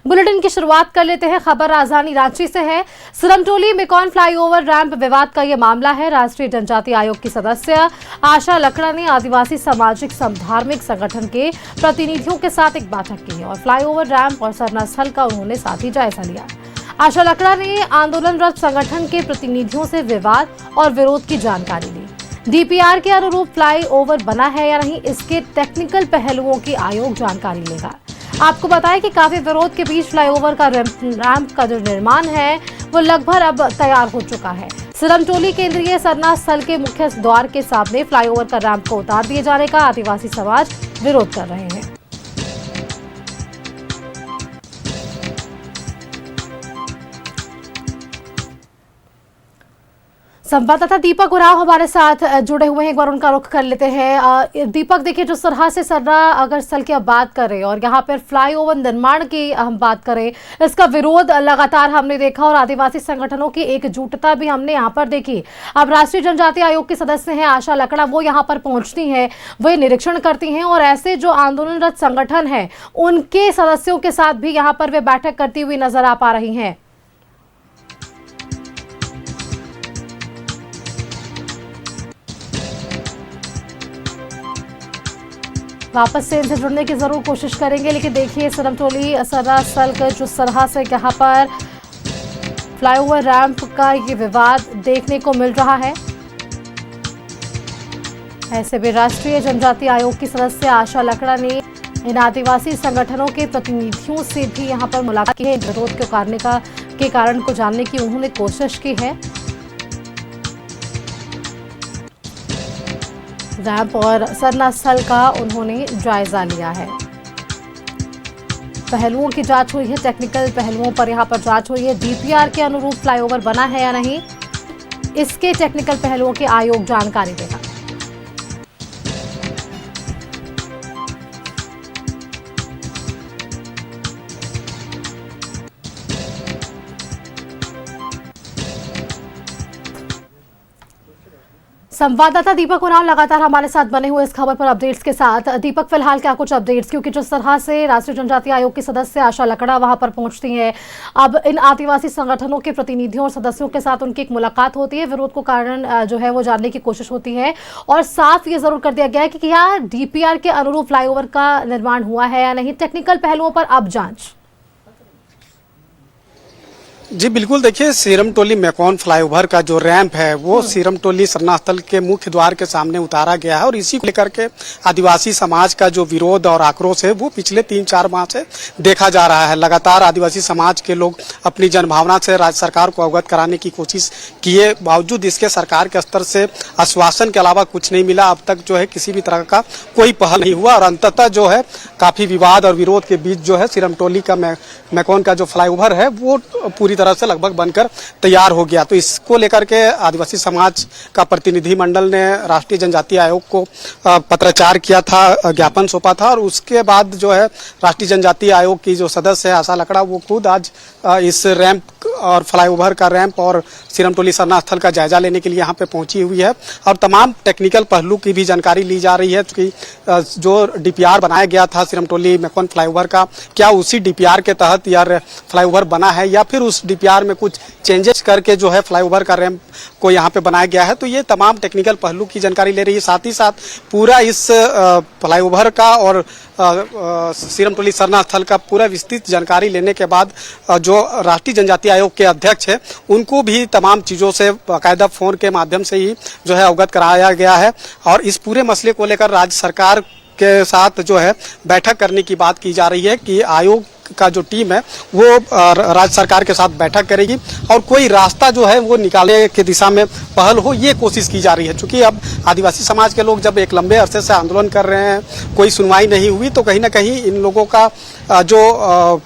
Bulletin की शुरुआत कर लेते हैं। खबर राजधानी रांची से है। सिरमटोली मेकॉन फ्लाईओवर रैंप विवाद का ये मामला है। राष्ट्रीय जनजाति आयोग की सदस्य आशा लकड़ा ने आदिवासी सामाजिक धार्मिक संगठन के प्रतिनिधियों के साथ एक बैठक की है और फ्लाईओवर रैंप और सरना स्थल का उन्होंने साथ ही जायजा लिया। आशा लकड़ा ने आंदोलनरत संगठन के प्रतिनिधियों से विवाद और विरोध की जानकारी ली। डीपीआर के अनुरूप फ्लाईओवर बना है या नहीं, इसके टेक्निकल पहलुओं की आयोग जानकारी लेगा। आपको बताएं कि काफी विरोध के बीच फ्लाईओवर का रैंप का जो निर्माण है वो लगभग अब तैयार हो चुका है। सिरमटोली केंद्रीय सरना स्थल के मुख्य द्वार के सामने फ्लाईओवर का रैंप को उतार दिए जाने का आदिवासी समाज विरोध कर रहे हैं। संवाददाता दीपक उराव हमारे साथ जुड़े हुए हैं। एक बार उनका रुख कर लेते हैं। दीपक, देखिए, जिस तरह से सरना अगर स्थल की अब बात करें और यहाँ पर फ्लाईओवर निर्माण की हम बात करें, इसका विरोध लगातार हमने देखा और आदिवासी संगठनों की एकजुटता भी हमने यहाँ पर देखी। अब राष्ट्रीय जनजाति आयोग के सदस्य हैं आशा लकड़ा, वो यहाँ पर पहुंचती हैं, वे निरीक्षण करती हैं और ऐसे जो आंदोलनरत संगठन है उनके सदस्यों के साथ भी यहाँ पर वे बैठक करती हुई नजर आ पा रही हैं। वापस से इनसे जुड़ने की जरूर कोशिश करेंगे, लेकिन देखिए सिरमटोली सरना स्थल का जो सरहा से यहाँ पर फ्लाईओवर रैंप का ये विवाद देखने को मिल रहा है। ऐसे में राष्ट्रीय जनजाति आयोग की सदस्य आशा लकड़ा ने इन आदिवासी संगठनों के प्रतिनिधियों से भी यहाँ पर मुलाकात की है। विरोध के कारण को जानने की उन्होंने कोशिश की है। रैंप और सरना स्थल का उन्होंने जायजा लिया है। पहलुओं की जांच हुई है, टेक्निकल पहलुओं पर यहां पर जांच हुई है। डीपीआर के अनुरूप फ्लाईओवर बना है या नहीं, इसके टेक्निकल पहलुओं की आयोग जानकारी देगा। संवाददाता दीपक उराव लगातार हमारे साथ बने हुए इस खबर पर अपडेट्स के साथ। दीपक, फिलहाल क्या कुछ अपडेट्स, क्योंकि जिस तरह से राष्ट्रीय जनजाति आयोग की सदस्य आशा लकड़ा वहां पर पहुंचती हैं, अब इन आदिवासी संगठनों के प्रतिनिधियों और सदस्यों के साथ उनकी एक मुलाकात होती है, विरोध को कारण जो है वो जानने की कोशिश होती है और साफ ये जरूर कर दिया गया है कि क्या डीपीआर के अनुरूप फ्लाईओवर का निर्माण हुआ है या नहीं, टेक्निकल पहलुओं पर अब जाँच। जी बिल्कुल, देखिए सिरमटोली मेकॉन फ्लाईओवर का जो रैंप है वो सिरमटोली सरना स्थल के मुख्य द्वार के सामने उतारा गया है और इसी को लेकर के आदिवासी समाज का जो विरोध और आक्रोश है वो पिछले 3-4 माह से देखा जा रहा है। लगातार आदिवासी समाज के लोग अपनी जनभावना से राज्य सरकार को अवगत कराने की कोशिश किए, बावजूद इसके सरकार के स्तर से आश्वासन के अलावा कुछ नहीं मिला। अब तक जो है किसी भी तरह का कोई पहल नहीं हुआ और अंततः जो है काफी विवाद और विरोध के बीच जो है सिरमटोली का मेकॉन का जो फ्लाईओवर है वो पूरी तरह से लगभग बनकर तैयार हो गया। तो इसको लेकर के आदिवासी समाज का प्रतिनिधिमंडल ने राष्ट्रीय जनजाति आयोग को पत्राचार किया था, ज्ञापन सौंपा था और उसके बाद जो है राष्ट्रीय जनजाति आयोग की जो सदस्य है आशा लकड़ा वो खुद आज इस रैंप और फ्लाईओवर का रैंप और सिरमटोली सरना स्थल का जायजा लेने के लिए यहाँ पे पहुंची हुई है और तमाम टेक्निकल पहलू की भी जानकारी ली जा रही है कि जो डीपीआर बनाया गया था सिरमटोली मेकॉन फ्लाईओवर का, क्या उसी डीपीआर के तहत यह फ्लाईओवर बना है या फिर उस डीपीआर में कुछ चेंजेस करके जो है फ्लाईओवर का रैंप को यहाँ पे बनाया गया है। तो ये तमाम टेक्निकल पहलू की जानकारी ले रही है। साथ ही साथ पूरा इस फ्लाईओवर का और सिरमटोली सरना स्थल का पूरा विस्तृत जानकारी लेने के बाद जो राष्ट्रीय जनजाति आयोग के अध्यक्ष है उनको भी तमाम चीज़ों से बाकायदा फोन के माध्यम से ही जो है अवगत कराया गया है और इस पूरे मसले को लेकर राज्य सरकार के साथ जो है बैठक करने की बात की जा रही है कि आयोग का जो टीम है वो राज्य सरकार के साथ बैठक करेगी और कोई रास्ता जो है वो निकालने की दिशा में पहल हो, ये कोशिश की जा रही है। क्योंकि अब आदिवासी समाज के लोग जब एक लंबे अरसे से आंदोलन कर रहे हैं, कोई सुनवाई नहीं हुई, तो कहीं ना कहीं इन लोगों का जो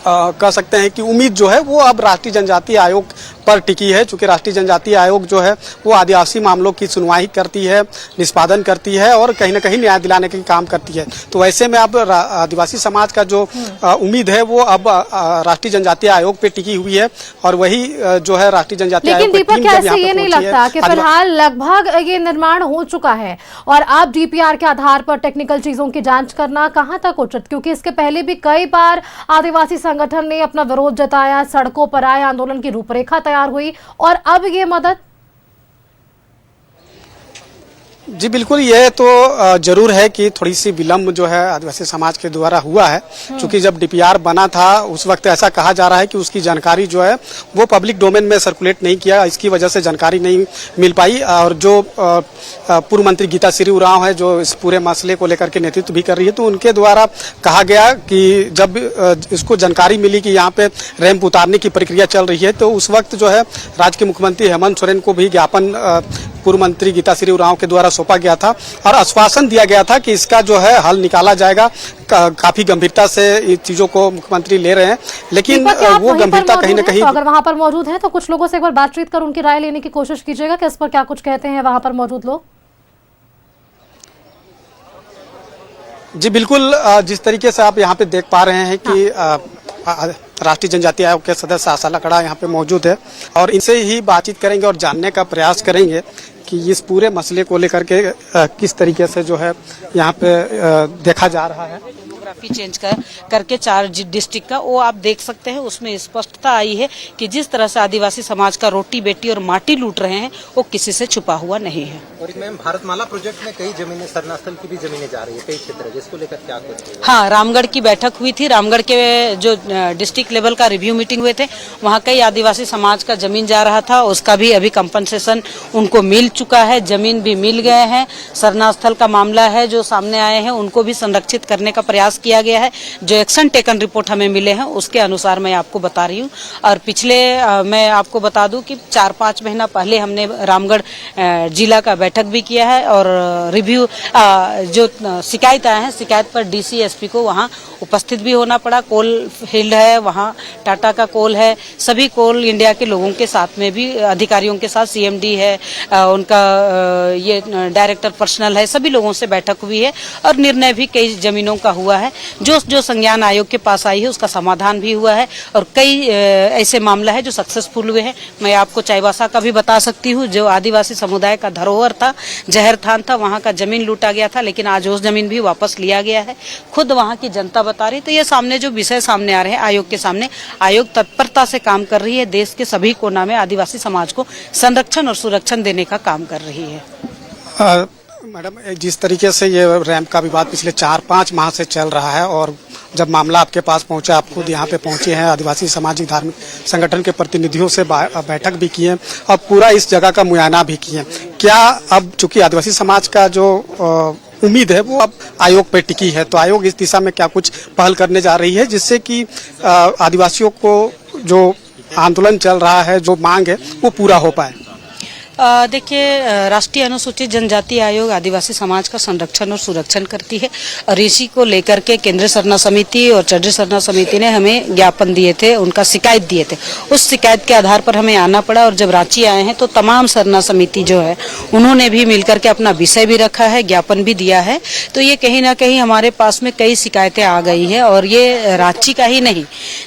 कह सकते हैं कि उम्मीद जो है वो अब राष्ट्रीय जनजाति आयोग पर टिकी है, चूंकि राष्ट्रीय जनजातीय आयोग जो है वो आदिवासी मामलों की सुनवाई करती है, निष्पादन करती है और कहीं न कहीं न्याय दिलाने का काम करती है। तो ऐसे में अब आदिवासी समाज का जो उम्मीद है वो अब राष्ट्रीय जनजातीय आयोग पे टिकी हुई है और वही जो है राष्ट्रीय जनजातीय आयोग लेकिन दीपक, क्या ऐसे ये नहीं लगता कि फिलहाल लगभग ये निर्माण हो चुका है और अब डीपीआर के आधार पर टेक्निकल चीजों की जांच करना कहां तक उचित, क्योंकि इसके पहले भी कई बार आदिवासी संगठन ने अपना विरोध जताया, सड़कों पर आए, आंदोलन की रूपरेखा तैयार हुई और अब ये मदद? जी बिल्कुल, ये तो जरूर है कि थोड़ी सी विलम्ब जो है आदिवासी समाज के द्वारा हुआ है, क्योंकि जब डीपीआर बना था उस वक्त ऐसा कहा जा रहा है कि उसकी जानकारी जो है वो पब्लिक डोमेन में सर्कुलेट नहीं किया, इसकी वजह से जानकारी नहीं मिल पाई। और जो पूर्व मंत्री गीता श्री उरांव है जो इस पूरे मसले को लेकर के नेतृत्व भी कर रही है, तो उनके द्वारा कहा गया कि जब इसको जानकारी मिली कि यहाँ पे रैंप उतारने की प्रक्रिया चल रही है, तो उस वक्त जो है राज्य के मुख्यमंत्री हेमंत सोरेन को भी ज्ञापन पूर्व मंत्री गीता श्री उरांव के द्वारा सौंपा गया था और आश्वासन दिया गया था कि इसका जो है हल निकाला जाएगा। काफी गंभीरता से इन चीजों को मुख्यमंत्री ले रहे हैं, लेकिन वो गंभीरता कहीं न कहीं, तो अगर वहां पर मौजूद है तो कुछ लोगों से एक बार बातचीत कर उनकी राय लेने की कोशिश कीजिएगा कि इस पर क्या कुछ कहते हैं वहां पर मौजूद लोग। जी बिल्कुल, जिस तरीके से आप यहाँ पे देख पा रहे हैं कि राष्ट्रीय जनजातीय आयोग के सदस्य आशा लकड़ा यहाँ पे मौजूद है और इनसे ही बातचीत करेंगे और जानने का प्रयास करेंगे कि इस पूरे मसले को लेकर के किस तरीके से जो है यहाँ पे देखा जा रहा है। फोटोग्राफी चेंज करके 4 डिस्ट्रिक्ट का वो आप देख सकते हैं, उसमें स्पष्टता आई है कि जिस तरह से आदिवासी समाज का रोटी बेटी और माटी लूट रहे हैं वो किसी से छुपा हुआ नहीं है। और मैम, भारतमाला प्रोजेक्ट में कई जमीनें, सरना स्थल की भी जमीनें जा रही है, कई क्षेत्र है, जिसको लेकर क्या कुछ? हाँ, रामगढ़ की बैठक हुई थी। रामगढ़ के जो डिस्ट्रिक्ट लेवल का रिव्यू मीटिंग हुए थे, वहाँ कई आदिवासी समाज का जमीन जा रहा था, उसका भी अभी कंपनसेशन उनको मिल चुका है, जमीन भी मिल गए हैं। सरना स्थल का मामला है जो सामने आए हैं उनको भी संरक्षित करने का प्रयास किया गया है। जो एक्शन टेकन रिपोर्ट हमें मिले हैं उसके अनुसार मैं आपको बता रही हूँ। और पिछले मैं आपको बता दूं कि 4-5 महीना पहले हमने रामगढ़ जिला का बैठक भी किया है और रिव्यू जो शिकायत आए हैं, शिकायत पर डीसी एसपी को वहाँ उपस्थित भी होना पड़ा। कोल फील्ड है, वहाँ टाटा का कोल है, सभी कोल इंडिया के लोगों के साथ में भी अधिकारियों के साथ सीएमडी है, उनका ये डायरेक्टर पर्सनल है, सभी लोगों से बैठक हुई है और निर्णय भी कई जमीनों का हुआ है। जो संज्ञान आयोग के पास आई है उसका समाधान भी हुआ है और कई ऐसे मामला है जो सक्सेसफुल हुए हैं। मैं आपको चाईबासा का भी बता सकती हूँ, जो आदिवासी समुदाय का धरोहर था, जहर थान था, वहाँ का जमीन लूटा गया था, लेकिन आज उस जमीन भी वापस लिया गया है। खुद वहाँ की जनता बता रही। तो ये सामने जो विषय सामने आ रहे हैं आयोग के सामने, आयोग तत्परता से काम कर रही है, देश के सभी कोना में आदिवासी समाज को संरक्षण और सुरक्षण देने का काम कर रही है। मैडम, जिस तरीके से ये रैंप का विवाद पिछले 4-5 माह से चल रहा है और जब मामला आपके पास पहुंचा, आप खुद यहाँ पे पहुंचे हैं, आदिवासी सामाजिक धार्मिक संगठन के प्रतिनिधियों से बैठक भी की है और पूरा इस जगह का मुआयना भी किए, क्या अब चूंकि आदिवासी समाज का जो उम्मीद है वो अब आयोग पे टिकी है, तो आयोग इस दिशा में क्या कुछ पहल करने जा रही है जिससे कि आदिवासियों को जो आंदोलन चल रहा है, जो मांग है, वो पूरा हो पाए? देखिए, राष्ट्रीय अनुसूचित जनजाति आयोग आदिवासी समाज का संरक्षण और सुरक्षण करती है और इसी को लेकर के केंद्रीय सरना समिति और चड्डी सरना समिति ने हमें ज्ञापन दिए थे, उनका शिकायत दिए थे। उस शिकायत के आधार पर हमें आना पड़ा और जब रांची आए हैं तो तमाम सरना समिति जो है उन्होंने भी मिलकर के अपना विषय भी रखा है, ज्ञापन भी दिया है। तो ये कहीं ना कहीं हमारे पास में कई शिकायतें आ गई है और ये रांची का ही नहीं,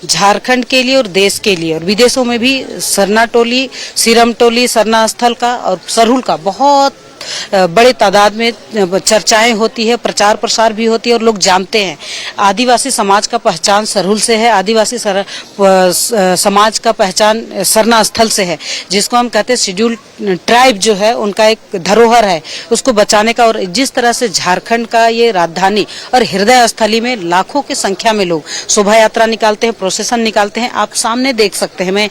झारखंड के लिए और देश के लिए और विदेशों में भी सरना टोली, सीरम टोली, सरना स्थल का और सरहुल का बहुत बड़े तादाद में चर्चाएं होती है, प्रचार प्रसार भी होती है और लोग जानते हैं। आदिवासी समाज का पहचान सरहुल से है, आदिवासी समाज का पहचान सरना स्थल से है, जिसको हम कहते हैं शेड्यूल ट्राइब जो है उनका एक धरोहर है, उसको बचाने का। और जिस तरह से झारखंड का ये राजधानी और हृदय स्थली में लाखों की संख्या में लोग शोभा यात्रा निकालते हैं, प्रोसेसन निकालते हैं, आप सामने देख सकते हैं। मैं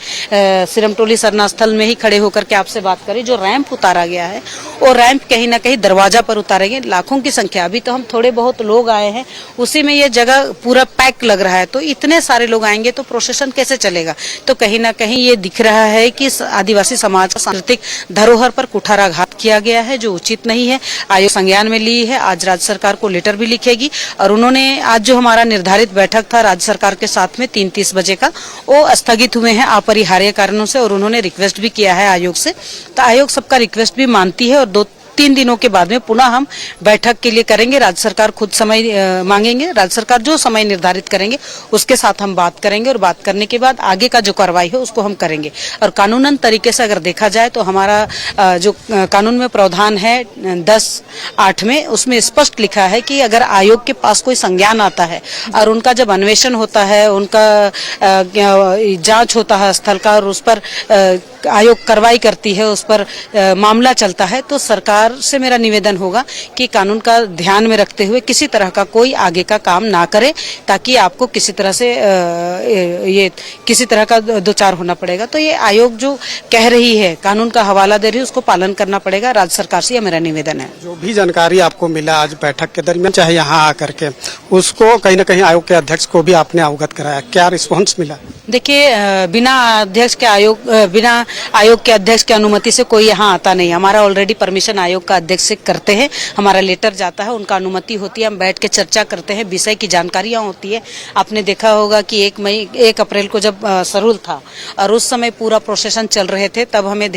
सिरमटोली सरना स्थल में ही खड़े होकर के आपसे बात करी, जो रैंप उतारा गया है और रैंप कहीं ना कहीं दरवाजा पर उतारेंगे। लाखों की संख्या, अभी तो हम थोड़े बहुत लोग आए हैं, उसी में ये जगह पूरा पैक लग रहा है, तो इतने सारे लोग आएंगे तो प्रोसेशन कैसे चलेगा। तो कहीं ना कहीं ये दिख रहा है कि आदिवासी समाज का सांस्कृतिक धरोहर पर कुठाराघात किया गया है, जो उचित नहीं है। आयोग संज्ञान में ली है, आज राज्य सरकार को लेटर भी लिखेगी। और उन्होंने आज जो हमारा निर्धारित बैठक था राज्य सरकार के साथ में 3:30 बजे का, वो स्थगित हुए हैं अपरिहार्य कारणों से, और उन्होंने रिक्वेस्ट भी किया है आयोग से। तो आयोग सबका रिक्वेस्ट भी मानती है और 2-3 दिनों के बाद में पुनः हम बैठक के लिए करेंगे। राज्य सरकार खुद समय मांगेंगे, राज्य सरकार जो समय निर्धारित करेंगे उसके साथ हम बात करेंगे, और बात करने के बाद आगे का जो कार्रवाई है उसको हम करेंगे। और कानूनन तरीके से अगर देखा जाए तो हमारा जो कानून में प्रावधान है 10(8) में, उसमें स्पष्ट लिखा है कि अगर आयोग के पास कोई संज्ञान आता है और उनका जब अन्वेषण होता है, उनका जांच होता है स्थल का, और उस पर आयोग कार्रवाई करती है, उस पर मामला चलता है, तो सरकार से मेरा निवेदन होगा कि कानून का ध्यान में रखते हुए किसी तरह का कोई आगे का काम ना करे, ताकि आपको किसी तरह से ये किसी तरह का दो चार होना पड़ेगा। तो ये आयोग जो कह रही है, कानून का हवाला दे रही है, उसको पालन करना पड़ेगा राज्य सरकार से, यह मेरा निवेदन है। जो भी जानकारी आपको मिला आज बैठक के दरमियान, चाहे यहाँ आकर के, उसको कहीं न कहीं आयोग के अध्यक्ष को भी आपने अवगत कराया, क्या रिस्पॉन्स मिला? देखिए, बिना आयोग के अध्यक्ष की अनुमति से कोई यहाँ आता नहीं। हमारा ऑलरेडी परमिशन आयोग का अध्यक्ष से करते हैं, हमारा लेटर जाता है, उनका अनुमति होती है, हम बैठ के चर्चा करते हैं, विषय की जानकारियां होती है। आपने देखा होगा कि 1 अप्रैल को जब सरूल था और उस समय पूरा प्रोसेसन चल रहे थे, तब हमें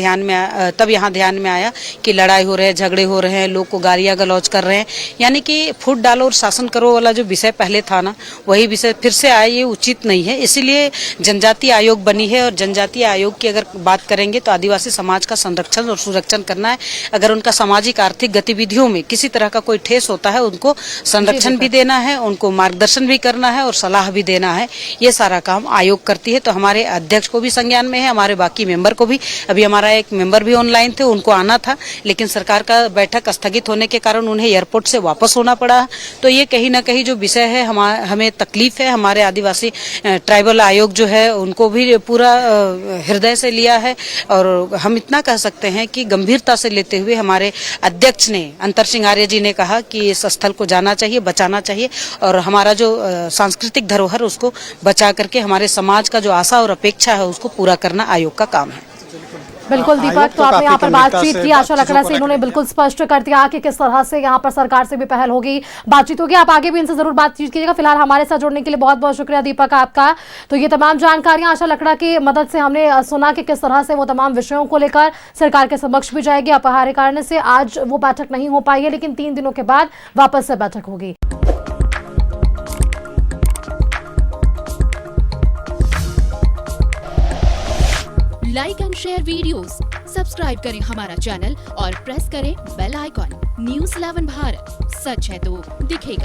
तब यहाँ ध्यान में आया कि लड़ाई हो रहे हैं, झगड़े हो रहे हैं, लोग को गालियां गलौज कर रहे हैं, यानी कि फूट डालो और शासन करो वाला जो विषय पहले था ना, वही विषय फिर से आया, ये उचित नहीं है। इसीलिए जनजातीय आयोग बनी है, और जनजातीय आयोग की अगर बात करेंगे तो आदिवासी समाज का संरक्षण और सुरक्षण करना है। अगर उनका सामाजिक आर्थिक गतिविधियों में किसी तरह का कोई ठेस होता है, उनको संरक्षण भी देना है, उनको मार्गदर्शन भी करना है और सलाह भी देना है। ये सारा काम आयोग करती है। तो हमारे अध्यक्ष को भी संज्ञान में है, हमारे बाकी मेंबर को भी। अभी हमारा एक मेंबर भी ऑनलाइन थे, उनको आना था, लेकिन सरकार का बैठक स्थगित होने के कारण उन्हें एयरपोर्ट से वापस होना पड़ा। तो ये कहीं ना कहीं जो विषय है हमें तकलीफ है। हमारे आदिवासी ट्राइबल आयोग जो है उनको भी पूरा हृदय से लिया है, और हम इतना कह सकते हैं कि गंभीरता से लेते हुए हमारे अध्यक्ष ने, अंतर सिंह आर्य जी ने कहा कि इस स्थल को जाना चाहिए, बचाना चाहिए, और हमारा जो सांस्कृतिक धरोहर उसको बचा करके हमारे समाज का जो आशा और अपेक्षा है उसको पूरा करना आयोग का काम है। बिल्कुल दीपक, तो आपने यहाँ पर बातचीत की आशा लकड़ा से, इन्होंने बिल्कुल स्पष्ट कर दिया कि किस तरह से यहाँ पर सरकार से भी पहल होगी, बातचीत होगी। आप आगे भी इनसे जरूर बातचीत कीजिएगा। फिलहाल हमारे साथ जुड़ने के लिए बहुत बहुत शुक्रिया दीपक आपका। तो ये तमाम जानकारियां आशा लकड़ा की मदद से हमने सुना कि किस तरह से वो तमाम विषयों को लेकर सरकार के समक्ष भी जाएगी। अपरिहार्य कारण से आज वो बैठक नहीं हो पाई है, लेकिन 3 दिनों के बाद वापस से बैठक होगी। Like and share videos, subscribe करें हमारा चैनल और प्रेस करें बेल आइकॉन। News 11 भारत, सच है तो दिखेगा।